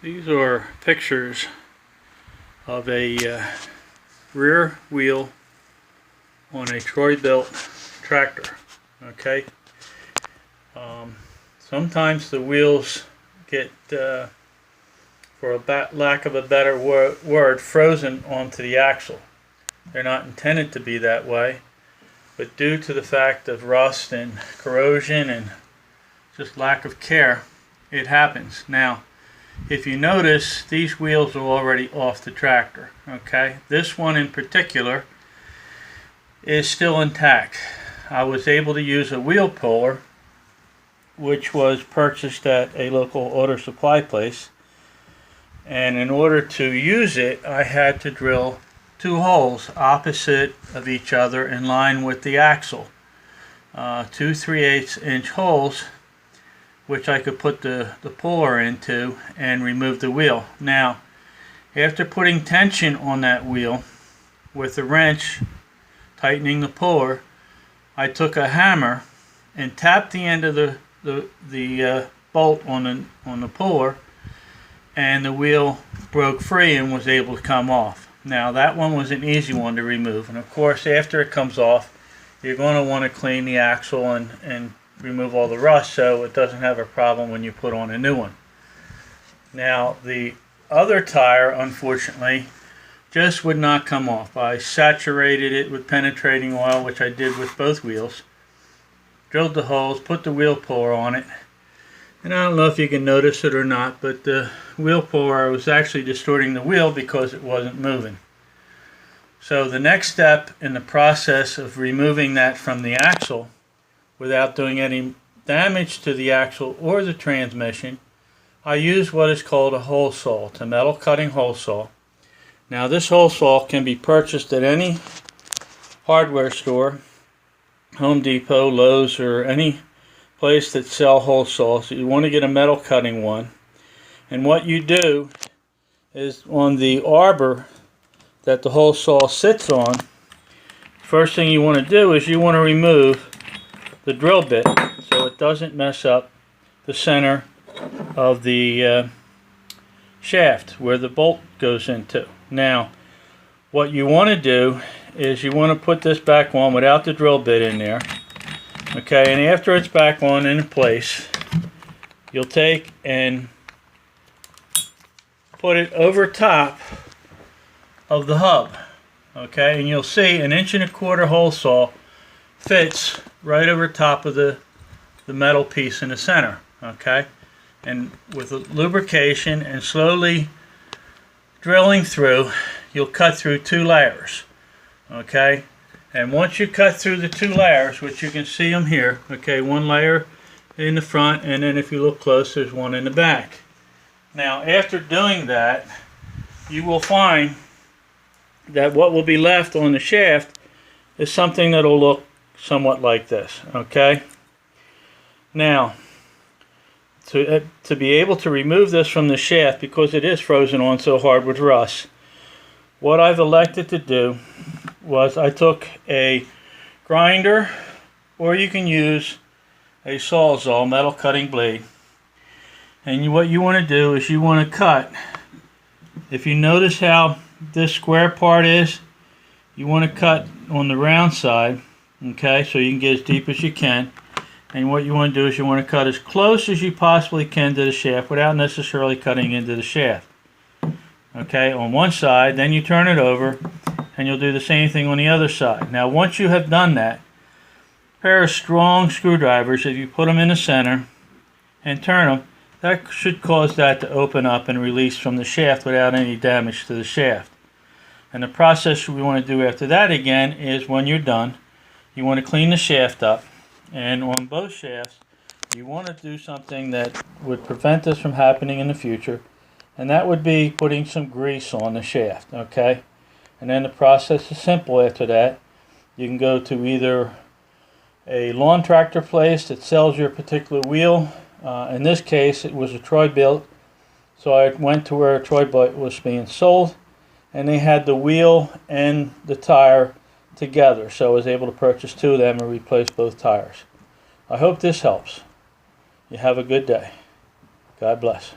These are pictures of a rear wheel on a Troy Bilt tractor. Okay. Sometimes the wheels get, for lack of a better word, frozen onto the axle. They're not intended to be that way, but due to the fact of rust and corrosion and just lack of care, it happens. Now, if you notice, these wheels are already off the tractor. Okay, this one in particular is still intact. I was able to use a wheel puller, which was purchased at a local auto supply place, and in order to use it, I had to drill 2 holes opposite of each other in line with the axle, 2 3/8 inch holes, which I could put the puller into and remove the wheel. Now, after putting tension on that wheel with a wrench, tightening the puller, I took a hammer and tapped the end of the bolt on the puller, and the wheel broke free and was able to come off. Now, that one was an easy one to remove, and of course after it comes off, you're going to want to clean the axle and remove all the rust so it doesn't have a problem when you put on a new one. Now, the other tire, unfortunately, just would not come off. I saturated it with penetrating oil, which I did with both wheels, drilled the holes, put the wheel puller on it, and I don't know if you can notice it or not, but the wheel puller was actually distorting the wheel because it wasn't moving. So the next step in the process of removing that from the axle without doing any damage to the axle or the transmission, I use what is called a hole saw. It's a metal cutting hole saw. Now, this hole saw can be purchased at any hardware store, Home Depot, Lowe's, or any place that sell hole saws. So you want to get a metal cutting one, and what you do is on the arbor that the hole saw sits on, first thing you want to do is you want to remove the drill bit so it doesn't mess up the center of the shaft where the bolt goes into. Now, what you want to do is you want to put this back on without the drill bit in there. Okay, and after it's back on in place, you'll take and put it over top of the hub. Okay, and you'll see an 1¼ inch hole saw fits right over top of the metal piece in the center. Okay, and with lubrication and slowly drilling through, you'll cut through 2 layers. Okay, and once you cut through the 2 layers, which you can see them here, okay, 1 layer in the front, and then if you look close, there's 1 in the back. Now, after doing that, you will find that what will be left on the shaft is something that will look somewhat like this. Okay, now to be able to remove this from the shaft, because it is frozen on so hard with rust, what I've elected to do was I took a grinder, or you can use a sawzall metal cutting blade, and what you want to do is you want to cut, if you notice how this square part is, you want to cut on the round side, okay, so you can get as deep as you can. And what you want to do is you want to cut as close as you possibly can to the shaft without necessarily cutting into the shaft. Okay, on one side, then you turn it over, and you'll do the same thing on the other side. Now, once you have done that, a pair of strong screwdrivers, if you put them in the center and turn them, that should cause that to open up and release from the shaft without any damage to the shaft. And the process we want to do after that again is, when you're done, you want to clean the shaft up, and on both shafts you want to do something that would prevent this from happening in the future, and that would be putting some grease on the shaft. Okay, and then the process is simple. After that, you can go to either a lawn tractor place that sells your particular wheel. In this case, it was a Troy Bilt, so I went to where a Troy Bilt was being sold, and they had the wheel and the tire together, so I was able to purchase 2 of them and replace both tires. I hope this helps. You have a good day. God bless.